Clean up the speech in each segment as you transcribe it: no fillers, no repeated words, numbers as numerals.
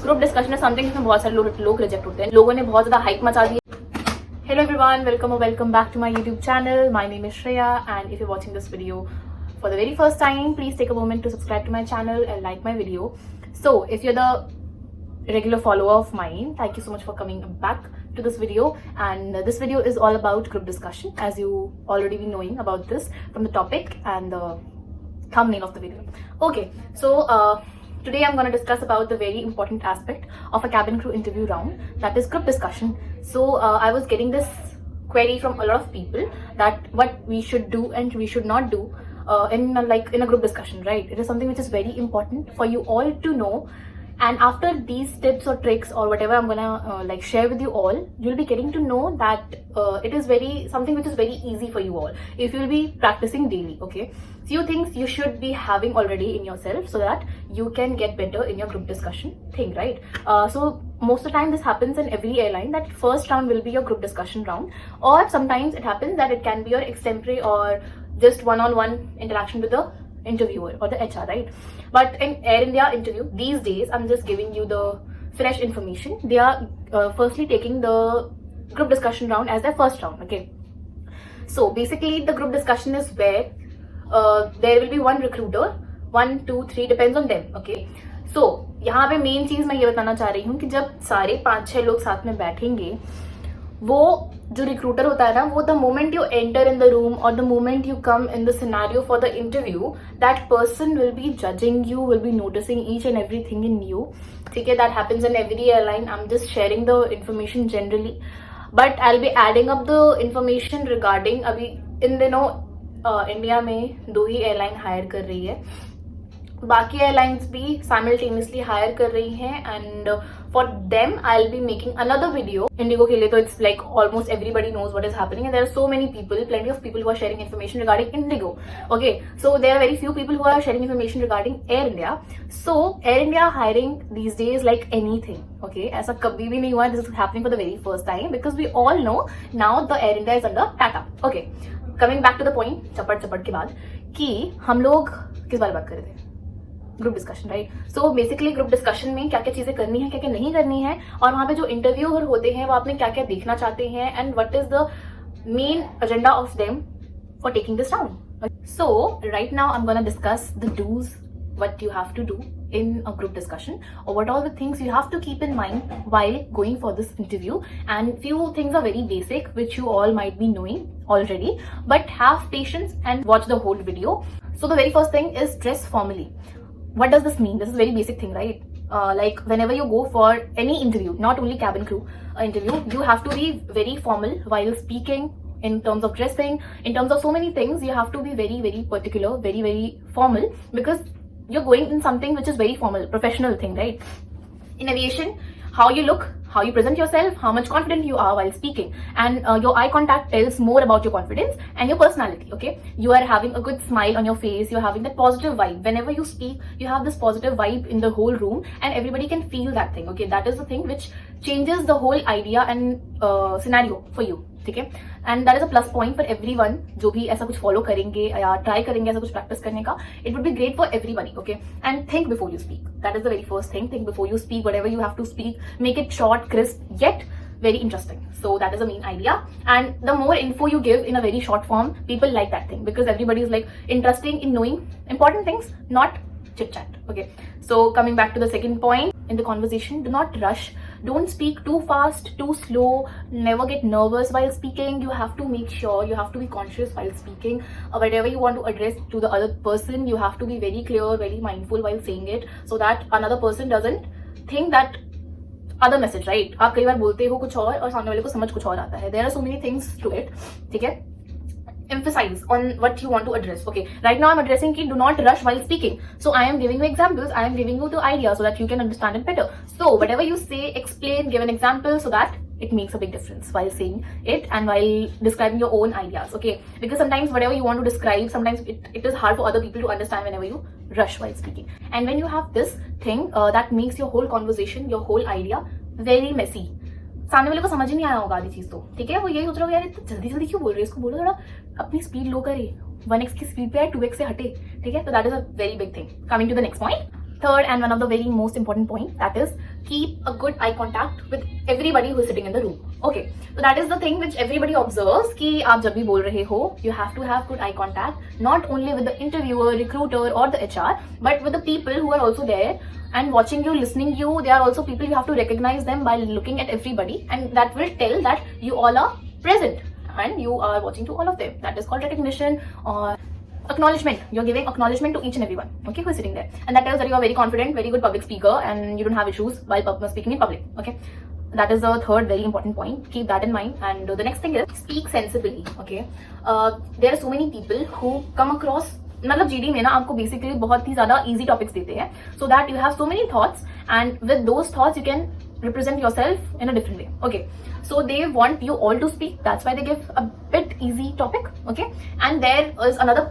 Group discussion है something जिसमें बहुत सारे लोग रिजेक्ट होते हैं. लोगों ने बहुत ज्यादा हाइप मचा दी. Hello everyone, welcome back to my YouTube channel. My name is Shreya, and if you're watching this video for the very first time, please take a moment to subscribe to my channel and like my video. So if you're the regular follower of mine, thank you so much for coming back to this video. And this video is all about group discussion, as you already be knowing about this from the topic and the thumbnail of the video. Okay, so today I'm going to discuss about the very important aspect of a cabin crew interview round, that is group discussion. So I was getting this query from a lot of people that what we should do and we should not do in a group discussion, right? It is something which is very important for you all to know. And after these tips or tricks or whatever I'm gonna share with you all, you'll be getting to know that it is something which is very easy for you all if you'll be practicing daily. Okay, few things you should be having already in yourself so that you can get better in your group discussion thing, right? So most of the time this happens in every airline, that first round will be your group discussion round, or sometimes it happens that it can be your extempore or just one-on-one interaction with the interviewer or the HR, right? But in Air India interview these days, I'm just giving you the fresh information. They are firstly taking the group discussion round as their first round. Okay, so basically the group discussion is where there will be one recruiter, 1, 2, 3 depends on them. Okay, so यहाँ पे main चीज मैं ये बताना चाह रही हूँ कि जब सारे 5-6 लोग साथ में बैठेंगे, वो जो रिक्रूटर होता है ना, वो the moment you enter in the room और the moment you come in the scenario for the interview, that person will be judging you, will be noticing each and everything in you. ठीक है, that happens in every airline. I am just sharing the information generally, but I will be adding up the information regarding. अभी इन दिनों India में 2 ही airline higher कर रही है, बाकी एयरलाइंस भी साइमल्टेनियसली हायर कर रही हैं. And for them I will be making another video. IndiGo के लिए तो it's like almost everybody knows what is happening, and there are so many people, plenty of people who are sharing information regarding Indigo. Okay, so there are very few people who are sharing information regarding Air India. So Air India hiring these days like anything. Okay, ऐसा कभी भी नहीं हुआ. This is happening for the very first time because we all know now the Air India is under Tata. Okay, coming back to the point, चपट के बाद कि हम लोग किस बारे में बात कर रहे थे? Group discussion, right? So basically group discussion में क्या क्या चीजें करनी है, क्या क्या नहीं करनी है, और वहां पे जो इंटरव्यूअर होते हैं वो आपने क्या क्या देखना चाहते हैं, and what is the main agenda of them for taking this round. So right now I am gonna discuss the dos, what you have to do in a group discussion, or what all the things you have to keep in mind while going for this interview. And few things are very basic which you all might be knowing already, but have patience and watch the whole video. So the very first thing is dress formally. What does this mean? This is a very basic thing, right? Like whenever you go for any interview, not only cabin crew interview, you have to be very formal while speaking. In terms of dressing, in terms of so many things, you have to be very, very particular, very, very formal, because you're going in something which is very formal, professional thing, right? In aviation, how you look, how you present yourself, how much confident you are while speaking, and your eye contact tells more about your confidence and your personality. Okay, you are having a good smile on your face, you're having that positive vibe. Whenever you speak, you have this positive vibe in the whole room, and everybody can feel that thing. Okay, that is the thing which changes the whole idea and scenario for you. ठीक है, and that is a plus point for everyone. जो भी ऐसा कुछ follow करेंगे या try करेंगे ऐसा कुछ प्रैक्टिस करने का, it would be great for everybody. Okay, and think before you speak. That is the very first thing. Think before you speak. Whatever you have to speak, make it short, crisp, yet very interesting. So that is the main idea. And the more info you give in a very short form, people like that thing, because everybody is like interested in knowing important things, not chit chat. Okay, so coming back to the second point in the conversation, do not rush. Don't speak too fast, too slow. Never get nervous while speaking. You have to make sure, you have to be conscious while speaking. Whatever you want to address to the other person, you have to be very clear, very mindful while saying it, so that another person doesn't think that other message, right? आप कई बार बोलते हो कुछ और सामने वाले को समझ कुछ और आता है. There are so many things to it. ठीक है, emphasize on what you want to address. Okay, right now I'm addressing ki do not rush while speaking, so I am giving you examples, I am giving you the idea so that you can understand it better. So whatever you say, explain, give an example, so that it makes a big difference while saying it and while describing your own ideas. Okay, because sometimes whatever you want to describe, sometimes it is hard for other people to understand whenever you rush while speaking. And when you have this thing, that makes your whole conversation, your whole idea very messy. सामने वाले को समझ ही नहीं आया होगा आधी चीज तो. ठीक है, वो यही सोच रहा होगा यार इतना जल्दी जल्दी क्यों बोल रहे हैं, इसको बोलो थोड़ा अपनी स्पीड लो करे, 1x की स्पीड पे आए 2x से हटे. ठीक है, तो that is a very big thing. Coming to the next point, third and one of the very most important point, that is keep a good eye contact with everybody who is sitting in the room. Okay, so that is the thing which everybody observes कि आप जब भी बोल रहे हो, you have to have good eye contact, not only with the interviewer, recruiter or the HR, but with the people who are also there and watching you, listening you. They are also people, you have to recognize them by looking at everybody, and that will tell that you all are present and you are watching to all of them. That is called recognition or acknowledgement. You're giving acknowledgement to each and everyone, okay, who is sitting there, and that tells that you are very confident, very good public speaker, and you don't have issues while speaking in public. Okay, that is the third very important point. Keep that in mind. And the next thing is speak sensibly. Okay, there are so many people who come across, मतलब GD में ना आपको basically बहुत ही ज्यादा easy topics देते हैं, so that you have so many thoughts, and with those thoughts you can represent yourself in a different way. Okay, so they want you all to speak, that's why they give a bit easy topic. Okay, and there is another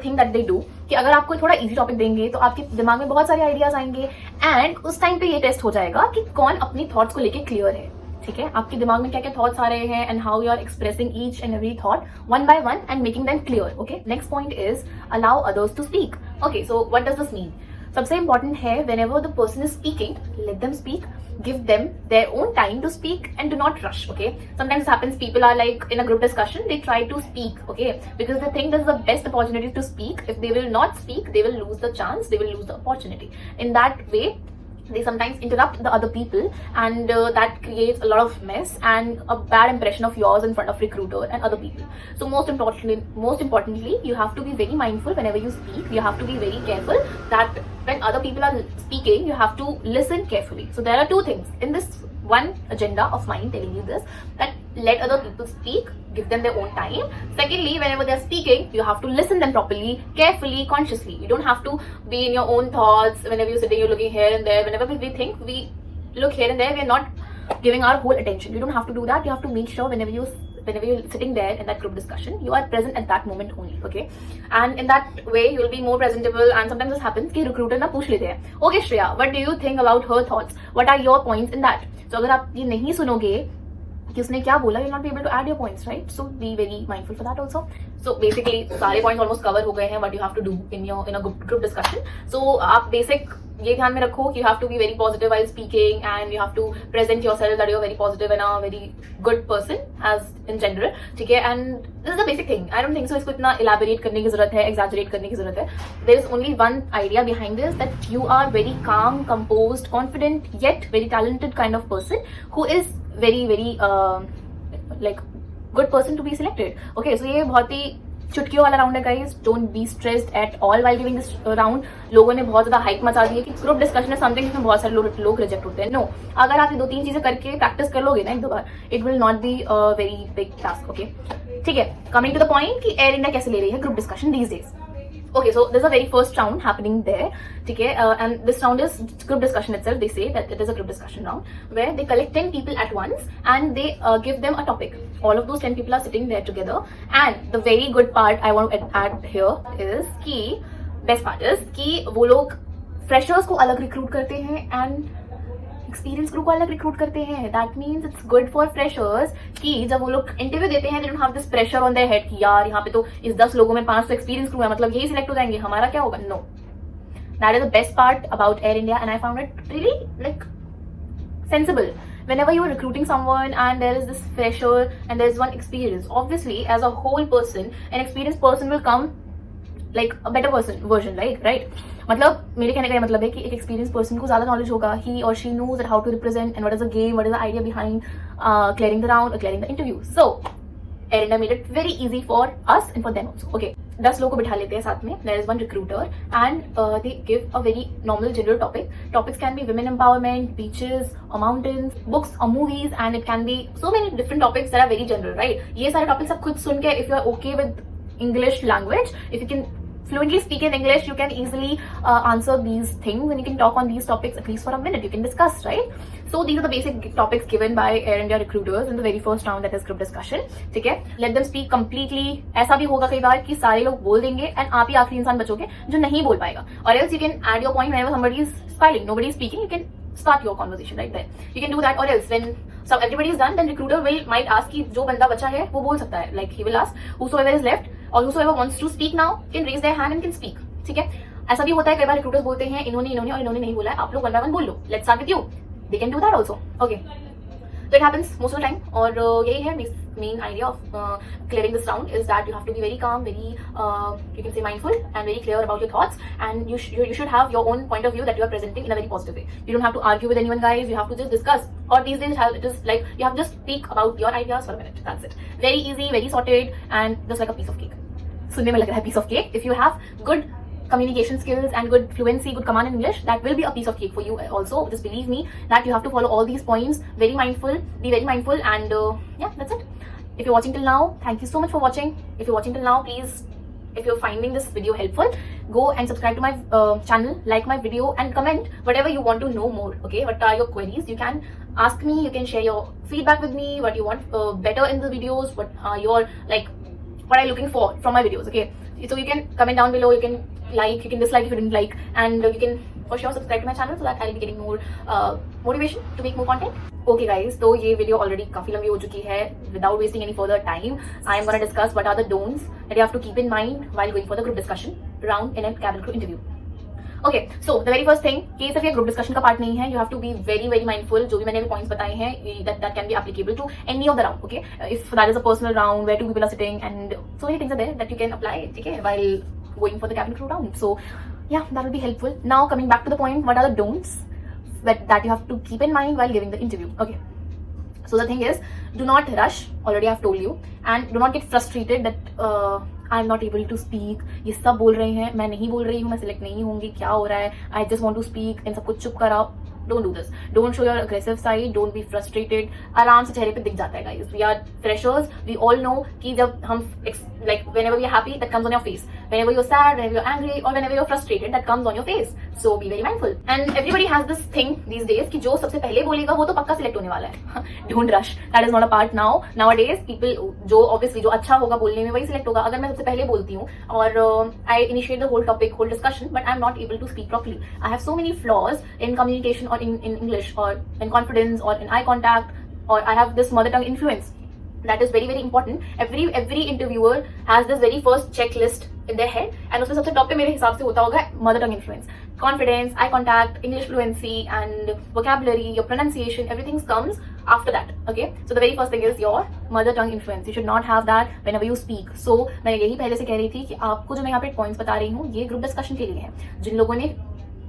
thing that they do कि अगर आपको थोड़ा easy topic देंगे तो आपके दिमाग में बहुत सारे आइडियाज आएंगे, एंड उस टाइम पे ये टेस्ट हो जाएगा कि कौन अपनी थॉट्स को लेके क्लियर है. ठीक है, आपके दिमाग में क्या क्या थॉट्स आ रहे हैं, and how you are expressing each and every thought one by one and making them clear. Okay, next point is allow others to speak. Okay, so what does this mean? सबसे important है, whenever the person is speaking, let them speak, give them their own time to speak and do not rush. Okay, sometimes it happens people are like in a group discussion, they try to speak, okay, because they think this is the best opportunity to speak. If they will not speak, they will lose the chance, they will lose the opportunity. In that way they sometimes interrupt the other people, and that creates a lot of mess and a bad impression of yours in front of recruiter and other people. So most importantly, you have to be very mindful whenever you speak. You have to be very careful that when other people are speaking, you have to listen carefully. So there are two things in this one agenda of mine telling you this, that let other people speak, give them their own time. Secondly, whenever they're speaking, you have to listen them properly, carefully, consciously. You don't have to be in your own thoughts. Whenever you're sitting, you're looking here and there. Whenever we think, we look here and there, we're not giving our whole attention. You don't have to do that. You have to make sure whenever you're sitting there in that group discussion, you are present at that moment only. Okay, and in that way you will be more presentable. And sometimes this happens कि recruiter ना पूछ लेते हैं, okay Shreya, what do you think about her thoughts, what are your points in that? So अगर आप ये नहीं सुनोगे कि उसने क्या बोला, you'll not be able to add your points, right? So be very mindful for that also. So basically सारे points almost cover हो गए हैं what you have to do in a group discussion. So आप basic ये ध्यान में रखो कि you have to be very positive while speaking, and you have to present yourself that you're very positive and a very good person as in general. ठीक है, and this is the basic thing. I don't think so इसको इतना elaborate करने की जरूरत है, exaggerate करने की जरूरत है. There is only one idea behind this, that you are very calm, composed, confident, yet very talented kind of person who is very like good person to be selected. Okay, so ये बहुत ही चुटकियों वाला round है guys. Don't be stressed at all while giving this round. लोगों ने बहुत ज्यादा hype मचा दी है कि ग्रुप डिस्कशन है समथिंग जिसमें बहुत सारे लोग रिजेक्ट होते हैं. नो, अगर आप ये 2-3 चीजें करके प्रैक्टिस कर लोगे ना एक दो बार, it will not be a very big task. Okay, ठीक है, कमिंग टू द पॉइंट कि एयर इंडिया कैसे ले रही है group discussion these days. Okay, so there's a very first round happening there, okay, and this round is group discussion itself. They say that it is a group discussion round where they collect 10 people at once and they give them a topic. All of those 10 people are sitting there together, and the very good part I want to add here is कि best part is कि वो लोग freshers को अलग recruit करते हैं and experience group को अलग रिक्रूट करते हैं. That means it's good for freshers कि जब वो लोग इंटरव्यू देते हैं, they don't have this pressure on their head कि यार यहाँ पे तो इस 10 लोगों में 5 तो एक्सपीरियंस ग्रुप है, मतलब यही सिलेक्ट हो जाएंगे, हमारा क्या होगा. No, that is the best part about Air India, and I found it really like sensible. Whenever you are recruiting someone and there is this fresher and there is one experience, obviously as a whole person, an experienced person will come like a better version, right? मतलब मेरे कहने का मतलब है कि एक experience person को ज्यादा नॉलेज होगा. ही और she knows how to represent and what is the game, what is the idea behind clearing the round और clearing the interview. So Air India made it very easy for us and for them also. Okay, 10 लोगों को बिठा लेते हैं साथ में. There is one recruiter and they give a very normal general topic. Topics can be women empowerment, beaches और mountains, books और movies, and it can be so many different topics that are very general, right? ये सारे topics आप खुद सुन के, if you are okay with English language, if you can fluently speak in English, you can easily answer these things and you can talk on these topics at least for a minute. You can discuss, right? So these are the basic topics given by Air India recruiters in the very first round, that is group discussion. ठीक है, let them speak completely. ऐसा भी होगा कई बार कि सारे लोग बोल देंगे and आप ही आखिरी इंसान बचोगे जो नहीं बोल पाएगा. Or else you can add your point whenever somebody is smiling, nobody is speaking, you can start your conversation right there. You can do that. Or else when everybody is done, then recruiter might ask कि जो बंदा बचा है वो बोल सकता है. Like he will ask whosoever is left or whosoever wants to speak now can raise their hand and can speak. ठीक है, ऐसा भी होता है कई बार रिक्रूटर्स बोलते हैं इन्होंने और इन्होंने नहीं बोला है, आप लोग 1 by 1 बोल लो. Let's start with you. they can do that also. Okay, so it happens most of the time. और यही है main idea of clearing this round is that you have to be very calm, very you can say mindful and very clear about your thoughts, and you should have your own point of view that you are presenting in a very positive way. You don't have to argue with anyone, guys. You have to just discuss, or these days it is like you have to just speak about your ideas for a minute. That's it. Very easy, very sorted, and just like a piece of cake. सुनने में लग रहा है piece of cake. If you have good communication skills and good fluency, good command in English, that will be a piece of cake for you also. Just believe me that you have to follow all these points. Very mindful, be very mindful, and yeah, that's it. If you're watching till now, thank you so much for watching. If you're watching till now, please, if you're finding this video helpful, go and subscribe to my channel, like my video, and comment whatever you want to know more. Okay, what are your queries? You can ask me, you can share your feedback with me, what you want better in the videos, what are your what are you looking for from my videos. Okay, so you can comment down below, you can like, you can dislike if you didn't like, and you can for sure subscribe to my channel so that I'll be getting more motivation to make more content. Okay guys, तो ये video already काफी लंबी हो चुकी है. Without wasting any further time, I am gonna discuss what are the don'ts that you have to keep in mind while going for the group discussion round in a cabin crew interview. Okay, so the very first thing कि सिर्फ ये group discussion का part नहीं है. You have to be very very mindful. जो भी मैंने points बताए हैं that can be applicable to any of the round. Okay, if that is a personal round where two people are sitting and so many things are there that you can apply. Okay, while going for the cabin crew round. So yeah, that will be helpful. Now coming back to the point, what are the don'ts that you have to keep in mind while giving the interview? Okay, so the thing is, do not rush. Already I've told you, and do not get frustrated that I'm not able to speak. ये सब बोल रहे हैं, मैं नहीं बोल रही हूँ, मैं select नहीं होंगी, क्या हो रहा है? I just want to speak. इन सबको चुप कराओ. Don't do this. Don't show your aggressive side. Don't be frustrated. आराम से चेहरे पे दिख जाता है guys. We are freshers. We all know कि जब हम like whenever we are happy, that comes on your face. Whenever you're sad, whenever you're angry, or whenever you're frustrated, that comes on your face. So be very mindful. And everybody has this thing these days कि जो सबसे पहले बोलेगा वो तो पक्का select होने वाला है. Don't rush. That is not a part now. Nowadays people जो obviously जो अच्छा होगा बोलने में वही select होगा. अगर मैं सबसे पहले बोलती हूँ और I initiate the whole topic, whole discussion, but I'm not able to speak properly. I have so many flaws in communication or in English or in confidence or in eye contact, or I have this mother tongue influence. That is very very important. Every interviewer has this very first checklist in their head, and उसमें सबसे top पे मेरे हिसाब से होता होगा mother tongue influence, confidence, eye contact, English fluency, and vocabulary, your pronunciation, everything comes after that. Okay, so the very first thing is your mother tongue influence. You should not have that whenever you speak. So मैं यही पहले से कह रही थी कि आपको जो मैं यहाँ पे पॉइंट्स बता रही हूँ ये ग्रुप डिस्कशन के लिए है. जिन लोगों ने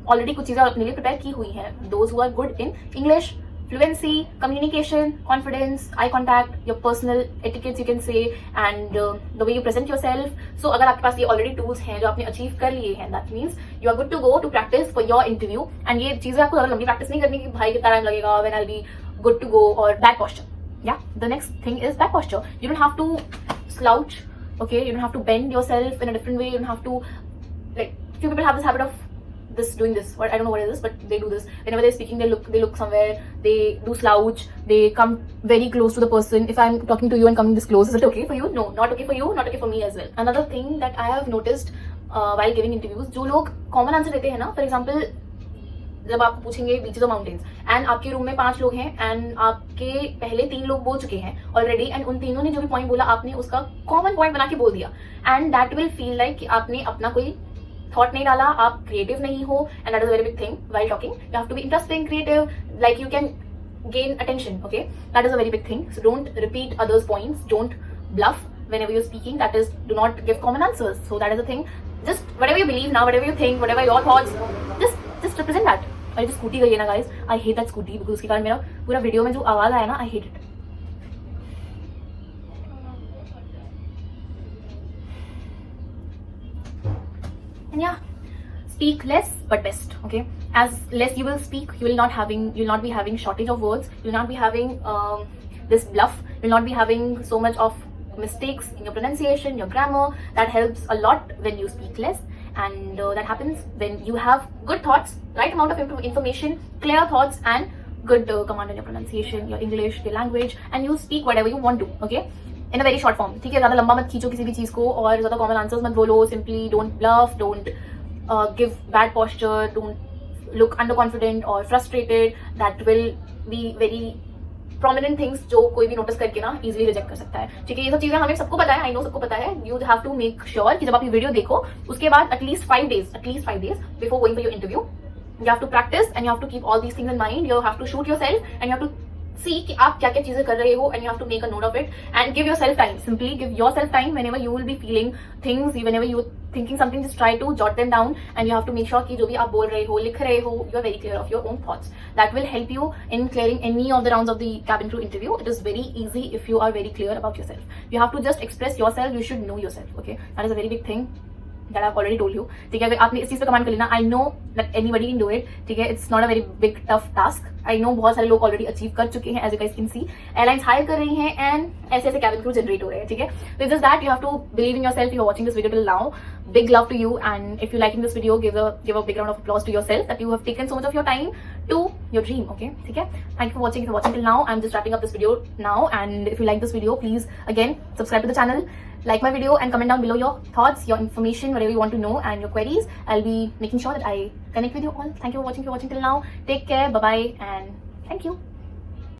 ऑलरेडी कुछ चीजें अपने लिए प्रिपेयर की हुई हैं, those who are good in English, fluency, communication, confidence, eye contact, your personal etiquettes you can say, and the way you present yourself. So अगर आपके पास ये already tools हैं जो आपने achieve कर लिए हैं, that means you are good to go to practice for your interview. And ये चीजें आपको ज़्यादा लंबी practice नहीं करनी कि भाई कितना टाइम लगेगा, when I'll be good to go, or back posture. Yeah, the next thing is back posture. You don't have to slouch. Okay, you don't have to bend yourself in a different way. You don't have to, like, few people have this habit of doing this, or I don't know what it is, but they do this whenever they're speaking. They look somewhere, they do slouch, they come very close to the person. If I'm talking to you and coming this close, is it okay for you? No, not okay for you, not okay for me as well. Another thing that I have noticed while giving interviews, जो लोग common answer देते हैं ना, for example, जब आपको पूछेंगे beaches of mountains and आपके room में 5 लोग हैं एंड आपके पहले 3 लोग बोल चुके हैं ऑलरेडी, एंड उन तीनों ने जो भी पॉइंट बोला आपने उसका कॉमन पॉइंट बना के बोल दिया, and that will feel like कि आपने अपना कोई थॉट नहीं डाला, आप क्रिएटिव नहीं हो, and that is a very big thing while talking. You have to be interesting, creative, like you can gain attention. Okay, that is a very big thing. So don't repeat others' points, don't bluff whenever you're speaking. That is, do not give common answers. So that is the thing. Just whatever you believe now, whatever you think, whatever your thoughts, just represent that. और ये जो scooty गई है ना guys, I hate that scooty because उसके कारण मेरा पूरा वीडियो में जो आवाज आया ना, I hate it. And yeah, speak less but best. Okay, as less you will speak, you will not be having shortage of words, you will not be having this bluff, you will not be having so much of mistakes in your pronunciation, your grammar. That helps a lot when you speak less, and that happens when you have good thoughts, right amount of information, clear thoughts, and good command in your pronunciation, your English, your language, and you speak whatever you want to. Okay, in a very short form. ठीक है, ज्यादा लंबा मत खींचो किसी भी चीज को, और ज्यादा कॉमन आंसर्स मत बोलो. Simply don't bluff, don't give bad posture, don't look underconfident or frustrated. That will be very prominent things जो कोई भी नोटिस करके ना easily रिजेक्ट कर सकता है. ठीक है, ये सब चीजें हमें सबको पता है, आई नो सबको पता है. You have to make sure कि जब आप ये वीडियो देखो उसके बाद at least 5 days before going for your interview, You have to practice and you have to keep all these things in mind. You have to shoot yourself and you have to see कि आप क्या क्या चीजें कर रहे हो, and you have to make a note of it and give yourself time. Simply give yourself time whenever you will be feeling things, whenever you thinking something, just try to jot them down and you have to make sure कि जो भी आप बोल रहे हो, लिख रहे हो, you are very clear of your own thoughts. That will help you in clearing any of the rounds of the cabin crew interview. It is very easy if you are very clear about yourself. You have to just express yourself. You should know yourself. Okay, that is a very big thing that I've already told you. ठीक है, अगर आपने इस चीज पे command कर लेना, I know that anybody can do it. ठीक है, it's not a very big tough task. I know बहुत सारे लोग ऑलरेडी अचीव कर चुके हैं, as you guys can see. Airlines hire कर रही हैं एंड ऐसे ऐसे कैबिन क्रू जनरेट हो रहे हैं. ठीक है, so just that you have to believe in yourself. You are watching this video till now. Big love to you, and if you liking this video, give a big round of applause to yourself that you have taken so much of your time to your dream. Okay, ठीक है. Thank you for watching. If you're watching till now, I'm just wrapping up this video now. And if you like this video, please again subscribe to the channel. Like my video and comment down below your thoughts, your information, whatever you want to know and your queries. I'll be making sure that I connect with you all. Thank you for watching. If you're watching till now, take care, bye bye, and thank you.